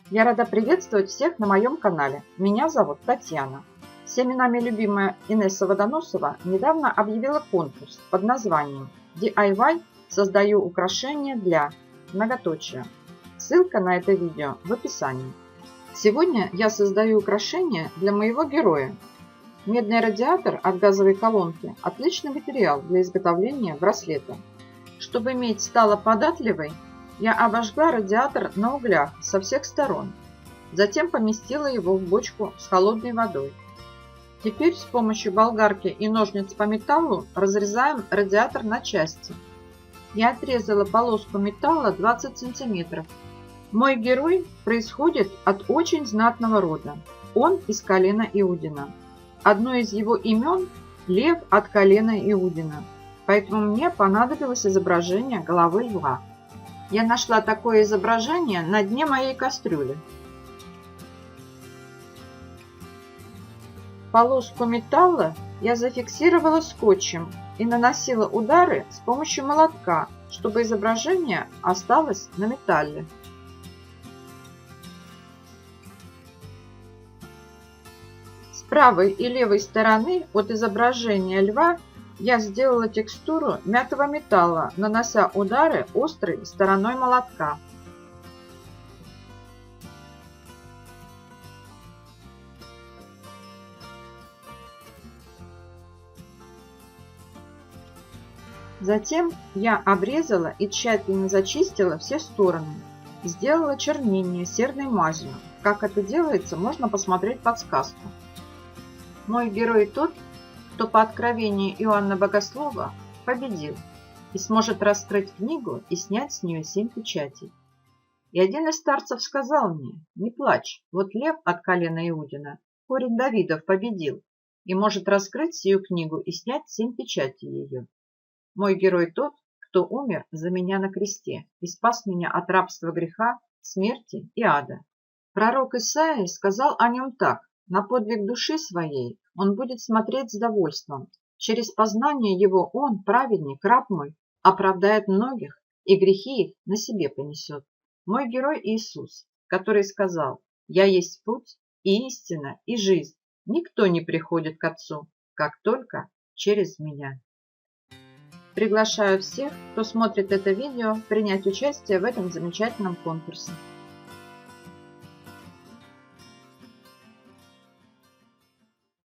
Я рада приветствовать всех на моем канале. Меня зовут Татьяна. Всеми нами любимая Инесса Водоносова недавно объявила конкурс под названием DIY «Создаю украшения для…». Ссылка на это видео в описании. Сегодня я создаю украшения для моего героя. Медный радиатор от газовой колонки – отличный материал для изготовления браслета. Чтобы медь стала податливой, я обожгла радиатор на углях со всех сторон. Затем поместила его в бочку с холодной водой. Теперь с помощью болгарки и ножниц по металлу разрезаем радиатор на части. Я отрезала полоску металла 20 см. Мой герой происходит от очень знатного рода. Он из колена Иудина. Одно из его имен – Лев от колена Иудина. Поэтому мне понадобилось изображение головы льва. Я нашла такое изображение на дне моей кастрюли. Полоску металла я зафиксировала скотчем и наносила удары с помощью молотка, чтобы изображение осталось на металле. С правой и левой стороны от изображения льва я сделала текстуру мятого металла, нанося удары острой стороной молотка. Затем я обрезала и тщательно зачистила все стороны. Сделала чернение серной мазью. Как это делается, можно посмотреть подсказку. Мой герой тот, кто по откровению Иоанна Богослова победил и сможет раскрыть книгу и снять с нее 7 печатей. И один из старцев сказал мне: не плачь, вот лев от колена Иудина, корень Давидов, победил и может раскрыть сию книгу и снять 7 печатей ее. Мой герой тот, кто умер за меня на кресте и спас меня от рабства греха, смерти и ада. Пророк Исаия сказал о нем так: на подвиг души своей он будет смотреть с довольством. Через познание его он, праведник, раб мой, оправдает многих и грехи их на себе понесет. Мой герой Иисус, который сказал: я есть путь и истина и жизнь. Никто не приходит к Отцу, как только через меня. Приглашаю всех, кто смотрит это видео, принять участие в этом замечательном конкурсе.